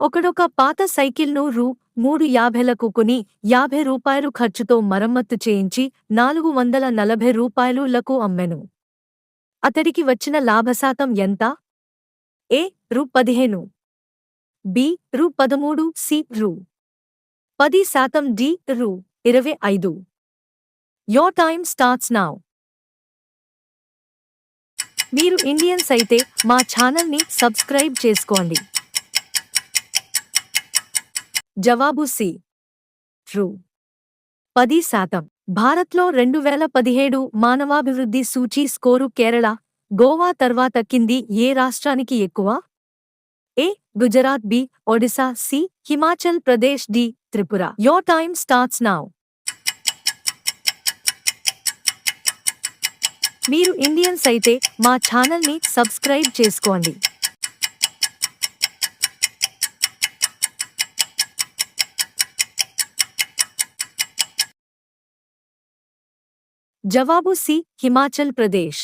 ఒకడొక పాత సైకిల్ను రూ. 350లకు కొని రూ. 50 ఖర్చుతో మరమ్మత్తు చేయించి రూ. 440లకు అమ్మెను. అతడికి వచ్చిన లాభశాతం ఎంత? ఏ. రూ. 15, బి. రూ. 13, సి. రూ. 10, డి. రూ. 25. Your time starts now. మీరు ఇండియన్స్ అయితే మా ఛానల్ని సబ్స్క్రైబ్ చేసుకోండి. జవాబు సి. రూ. 10%. భారత్లో 2017 మానవాభివృద్ధి సూచీ స్కోరు కేరళ, గోవా తర్వాత కింది ఏ రాష్ట్రానికి ఎక్కువ? A. Gujarat, B. Odisha, C. Himachal Pradesh, D. Tripura. Your time starts now. మీరు ఇండియన్స్ అయితే మా ఛానల్ని సబ్స్క్రైబ్ చేసుకోండి. జవాబు సి. హిమాచల్ ప్రదేశ్.